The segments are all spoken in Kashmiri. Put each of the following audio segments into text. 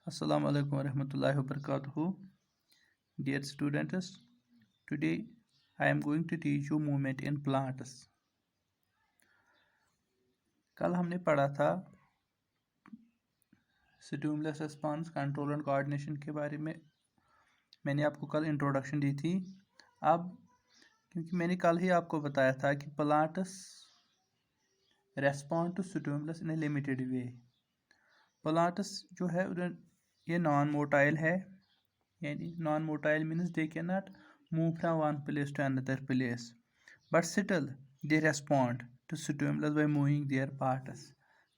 Assalamu alaikum warahmatullahi wabarakatuh. Dear students, today I am going to teach you movement in plants. कल हमने पढ़ा था stimulus response control and coordination के बारे में। मैंने आपको कल इंट्रोडक्शन दी थी। अब क्योंकि मैंने कल ही आपको बताया था कि plants respond to stimulus in a limited way. Plants जो है ये नॉन मोटाइल है, यानी non motile means they can not move from one place to another place, but still they respond to stimulus by moving their parts.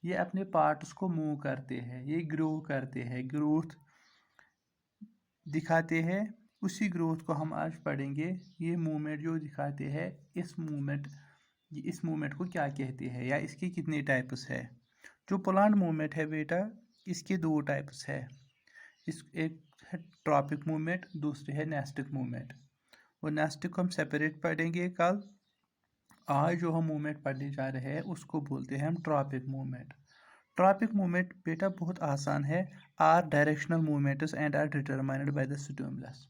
ये अपने पार्ट्स को मूव करते हैं, ये ग्रो करते हैं, ग्रोथ दिखाते हैं। उसी ग्रोथ को हम आज पढ़ेंगे। ये मूवमेंट जो दिखाते हैं, इस मूवमेंट को क्या कहते हैं या इसके कितने टाइप्स है। जो प्लांट मूवमेंट है बेटा, इसके दो टाइप्स है। एक है ट्रॉपिक मूवमेंट, दूसरी है नेस्टिक मूवमेंट। और नेस्टिक को हम सेपरेट पढ़ेंगे कल। आज जो हम मूवमेंट पढ़ने जा रहे हैं उसको बोलते हैं हम ट्रॉपिक मूवमेंट। ट्रॉपिक मूवमेंट बेटा बहुत आसान है। Are directional movements and are determined by the stimulus.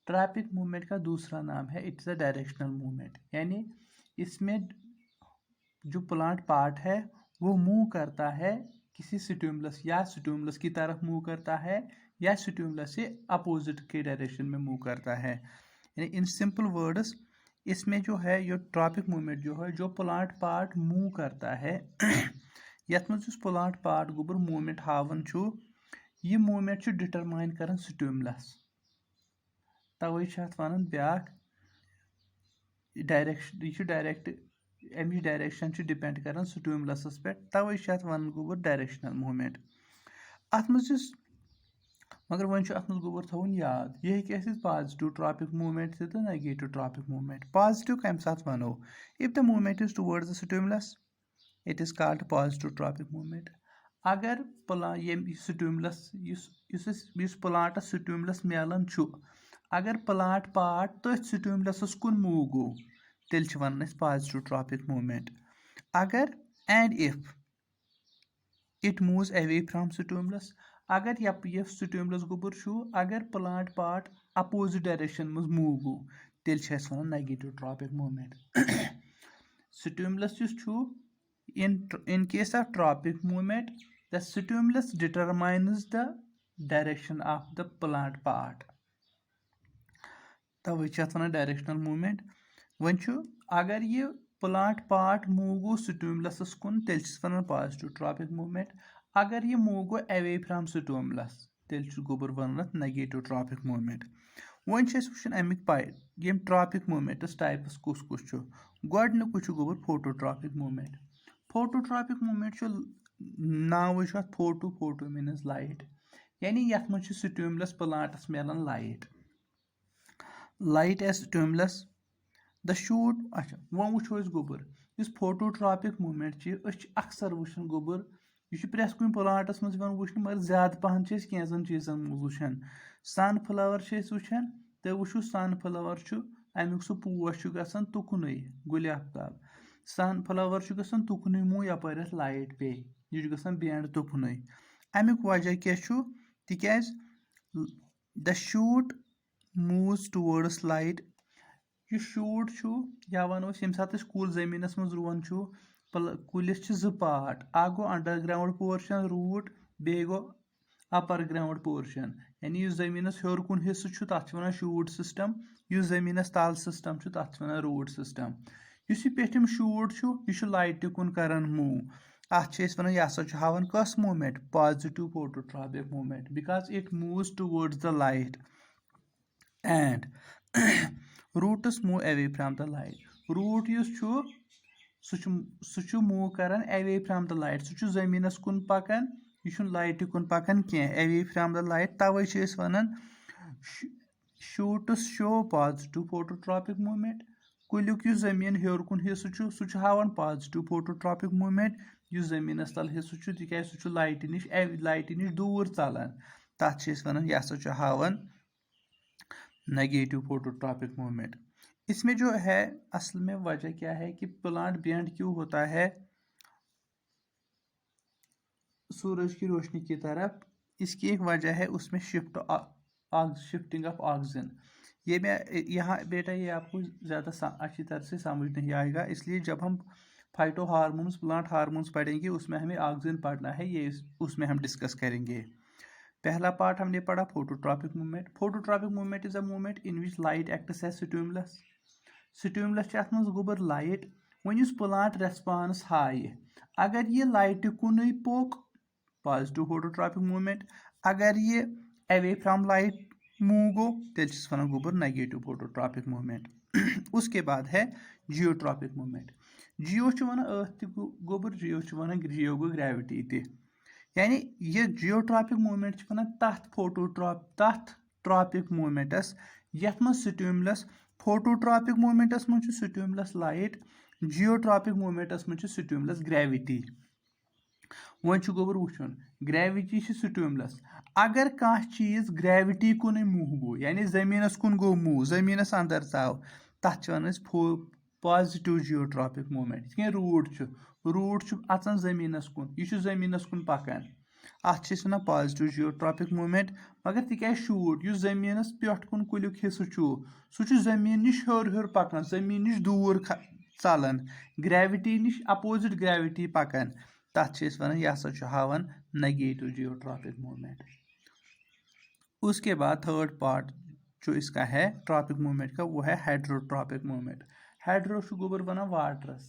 Tropic movement का दूसरा नाम है इट्स अ डायरेक्शनल मूवमेंट, यानी इसमें जो प्लांट पार्ट है वो मूव करता है किसी स्टिमुलस, या स्टिमुलस की तरफ मूव करता है या स्टिमुलस से अपोजिट के डायरेक्शन में मूव करता है। यानी इन सिंपल वर्ड्स, इसमें जो है ये ट्रॉपिक मूवमेंट जो है, जो प्लांट पार्ट मूव करता है यथ मज प्लांट पार्ट गोबर मूवमेंट हावन छु, ये मूवमेंट डिटरमाइन कर स्टिमुलस। तवे वन ब्याक डायरेक्शन, यह डायरेक्ट अमिच डायरेक्शन डिपेंड कर स्टिमुलस पे, तवे वन गोबर डायरेक्शनल मूवमेंट। अत मगर वन अत गोबर थवन याद, यह हेकि पॉजिटिव ट्रॉपिक मूवमेंट तो नेगेटिव ट्रॉपिक मूवमेंट। पॉजिटिव कम साथ वनो, if the movement is towards the stimulus it is called positive tropic movement. अगर स्टिमुलस प्लांटस स्टिमुलस मिलान छु, अगर प्लांट पार्ट तथ स्टिमुलस कुन मूव गो, तेल वन पॉजिटिव ट्रॉपिक मूवमेंट। अगर and if it moves away from stimulus, अगर यह स्टिमुलस गोबर छु, अगर प्लांट पार्ट अपोजिट डायरेक्शन में मूव गो, तेल one negative tropic movement. Stimulus in case of tropic movement, the stimulus determines the direction of the plant part. तवे वन डायरेक्शनल मूवमेंट। वन अगर ये प्लांट पार्ट मूव गो स्टिमुलस कुन, तेल वन पॉजिटिव ट्रॉपिक मूवमेंट। अगर ये मूव गो अवे फ्रॉम स्टिमुलस, तेल गोबर वन नेगेटिव ट्रॉपिक मूवमेंट। वन वो अमिक पाई ट्रॉपिक मूवमेंट्स टाइप्स कुछ कुछ गोडनुक गोबर फोटोट्रॉपिक मूवमेंट। फोटोट्रॉपिक मूवमेंट नाव फोटो मीनस लाइट, यानी यथ मज स्टिमुलस प्लांटस मिलान light as stimulus the shoot. अच्छा वो वो गोबर इस फोटोट्रॉपिक मूवमेंट अक्सर वुचन गोबर, यह प्रेस कुन प्लांटस मज वुचन, मगर ज्यादा पहन कैंसन चीजन वुचन। सनफ्लावर वुचन, तो वो सनफ्लावर अमुक सह पोश गसान तुकुन गुल आफ्ताब। सनफ्लावर गसान तुकुन मूव यपर लाइट पे, यह गसान बेंड तुकुन। अमुक वजह क्या तिकाज the shoot moves towards light. यह शूट या वनो यम सात कुल जमीनस मज रुवन कुलिस जो पार्ट, अ गो अंडरग्राउंड पोर्शन रूट, बे गो अपर ग्राउंड पोर्शन, यानी जमीनस हेर कुन हिस्स तथ वन शूट सिस्टम, जमीनस तल सिस्टम तथ वन रूट सिस्टम। इस पेठिम शूट यह लाइट कुन करन मूव, अत वन यह हसा हावन कस movement, positive phototropic movement, because it moves towards the light and roots move away from the light. Root सह मूव करन अवे फ्रॉम द लाइट, सह जमीनस कुन पकान, यह लाइट कुन पकान कह, अवे फ्रॉम द लाइट। तवे वन shoots show positive phototropic movement. कुलिक जमीन हेर कुन हिस्स सह हावन पॉजिटिव फोटोट्रॉपिक मूवमेंट। जमीनस तल हिस्स तिक सह लाइट नश दूर चलान, तथ वन यह हसा हावन नेगेटिव फोटोट्रॉपिक मूवमेंट। इसमें जो है असल में वजह क्या है कि प्लांट बेंड क्यों होता है सूरज की रोशनी की तरफ, इसकी एक वजह है उसमें शिफ्टिंग ऑफ ऑक्सीजन। ये मैं यहाँ बेटा ये आपको ज़्यादा अच्छी तरह से समझ नहीं आएगा, इसलिए जब हम फाइटो हार्मोन्स प्लांट हार्मोन्स पढ़ेंगे उसमें हमें ऑक्सीजन पढ़ना है, ये उसमें हम डिस्कस करेंगे। पहला पार्ट हमने पढ़ा phototropic movement. Phototropic movement is a movement in which light acts as stimulus. Stimulus अत मज गोबर लाइट, वन प्लांट रेस्पॉन्स हाय। अगर ये लाइट कुन पोक पॉजिटिव फोटोट्रॉपिक मूवमेंट, अगर ये अवे फ्रॉम लाइट मूव गो तेल वन गोबर नेगेटिव फोटोट्रॉपिक मूवमेंट। उसके बाद है जियोट्रॉपिक मूवमेंट। जियो वन अर्थ गोबर, जियो वन जियो गो ग्रेविटी ते, यानी ये जियोट्रॉपिक मूवमेंट वन तथ ट्रॉपिक मूवमेंटस यथ मज स्टिमुलस। फोटोट्रॉपिक मूवमेंटस मज स्टिमुलस लाइट, जियोट्रॉपिक मूवमेंटस मज स्टिमुलस ग्रेविटी। वन गोबर वुचन ग्रेविटी स्टिमुलस, अगर कह चीज ग्रेविटी कुन मूव गो यानी जमीनस कुन गो मूव, जमीनस अंदर आव, तथ वन पॉजिटिव जियोट्रॉपिक मूवमेंट। रूट अचान जमीनस कुन, यह जमीनस कुन पकान, अत वन पॉजिटिव जियोट्रॉपिक मूवमेंट। मगर तिक शूट यह जमीनस पे कुन कुल्युक हिस्सा सह जमीन निश हर पकान, जमीन निश दूर चलान, ग्रेविटी निश अपोजिट ग्रेविटी पकान, तथ वन यह हसा हावन नेगेटिव जियोट्रॉपिक मूवमेंट। उसके बाद थर्ड पार्ट जो इसका है ट्रॉपिक मूवमेंट का, वो है हाइड्रोट्रॉपिक मूवमेंट। हाइड्रो गोबर वन वाटरस,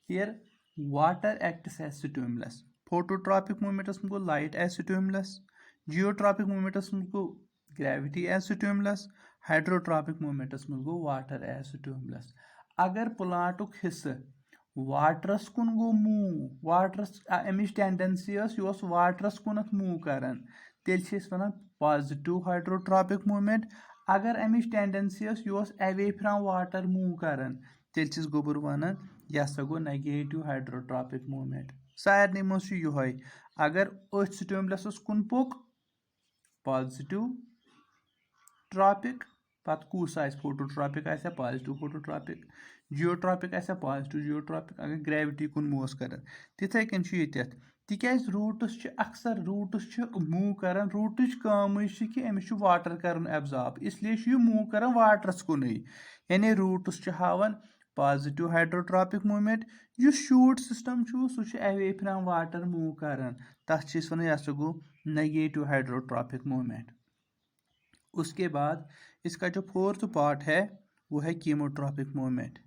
here water acts as stimulus. Phototropic मूवमेंटस गो लाइट एज स्टिमुलस, जियोट्रॉपिक मूवमेंटस गो ग्रेविटी एज स्टिमुलस, हाइड्रोट्रॉपिक मूवमेंटस गो वाटर एज स्टिमुलस। अगर प्लांटुक हिस्सा वाटरस कुन गो मूव, वाटरस अमिच टेंडेंसी यह वाटरस कुनथ मूव करान, तेल वन पॉजिटिव हाइड्रोट्रॉपिक मूवमेंट। अगर अमिच टेंडेंसी यह अवे फ्रॉम वाटर मूव करान, तेल गोबर वन यह हसा गो नेगेटिव हाइड्रोट्रॉपिक मूवमेंट। सारे मज यह, अगर अथ स्टिमुलस कुन पोक पॉजिटिव ट्रॉपिक, पत कुस आ फोटोट्रॉपिक आ पॉजिटिव फोटोट्रॉपिक, जियोट्रॉपिक आ पॉजिटिव जियोट्रॉपिक, अगर ग्रेविटी कुन मूव कर। तिथे कन तिकाज रूट्स अक्सर रूट्स मूव कर, रूट्च काम कि अमिस वाटर कर एब्जॉर्ब, इसलिए यह मूव कर वाटरस कुन, यानी रूट्स हावन पॉजिटिव हाइड्रोट्रॉपिक मूवमेंट। जो शूट सिस्टम सह अवे फ्रॉम वाटर मूव कर, तथ वन यह गो नेगेटिव हाइड्रोट्रॉपिक मूवमेंट। उसके बाद इसका जो फोर्थ पार्ट है वो है कीमोट्रॉपिक मूवमेंट।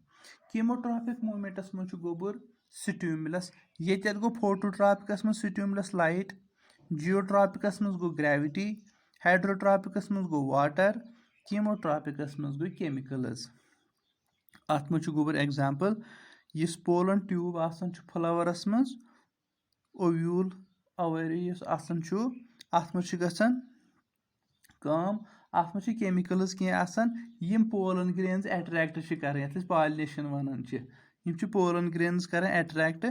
कीमोट्रॉपिक मूवमेंटस मज गोबर स्टिमुलस, ये गो फोटोट्रॉपिकस मज स्टिमुलस लाइट, जियोट्रॉपिकस मज गो ग्रेविटी, हाइड्रोट्रॉपिकस मज गो वाटर, कीमोट्रॉपिकस मज गो केमिकल्स। अत मज गोबर एग्जाम्पल इस पोलन ट्यूब आसान फ्लावरस मज, ओव्यूल ओवरी आसान अत मज गसान काम, अत मज केमिकल्स कह पोलन ग्रेन्स अट्रैक्ट कर, ये पॉलिनेशन वन, पोलन ग्रेन्स कर अट्रैक्ट,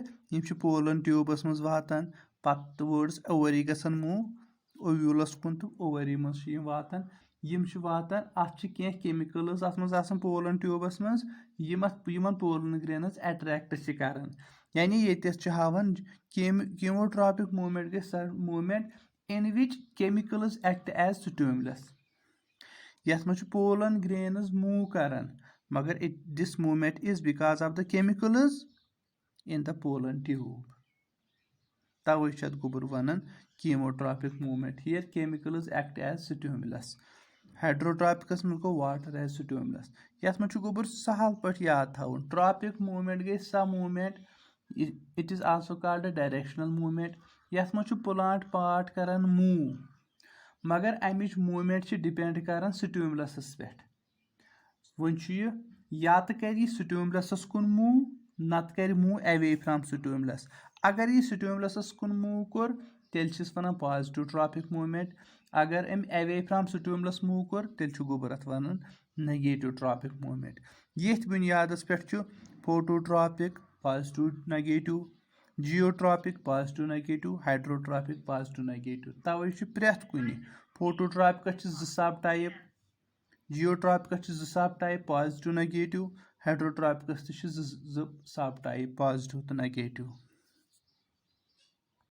पोलन ट्यूबस मज वातान, पत वर्ड्स ओवरी गसान मूव, ओव्यूलस कुन तो ओवरी मज वातान, वातान अत केमिकल्स अत मज आसान पोलन ट्यूबस मज, यमन पोलन ग्रेन्स अट्रैक्ट कर, यानी ये हावन कीमोट्रॉपिक मूवमेंट गई movement in which chemicals act as stimulus. यथ मज पोलन ग्रेन्स मूव कर, मगर this movement is because of the chemicals in the pollen tube, तवे गोबर वन chemotropic movement. Here chemicals act as stimulus. हाइड्रोट्रॉपिकस मज गो वाटर एज स्टिमुलस। यथ मज गोबर सहल पे याद थवन, ट्रॉपिक मूवमेंट गई सा movement, it is also called a directional movement, यथ मज प्लांट पार्ट करान मूव, मगर अमिच मूवमेंट डिपेंड करान स्टिमुलस पे। वन या तो कर स्टिमुलस कुन मूव, नत कर मूव अवे फ्रॉम स्टिमुलस। अगर यह स्टिमुलस कुन मूव कोर तेल वन पॉजिटिव ट्रॉपिक मूवमेंट, अगर अम अवे फ्रॉम स्टिमुलस मूव कोर तेल गोबर अत वन नेगेटिव ट्रॉपिक मूवमेंट। ये बुनियादस पे phototropic positive negative, geotropic positive negative, hydrotropic positive negative. तवे प्रेथ कुन फोटोट्रॉपिकस सब टाइप, जियोट्रॉपिकस सब टाइप पॉजिटिव नेगेटिव, हाइड्रोट्रॉपिकस सब टाइप पॉजिटिव तो नेगेटिव।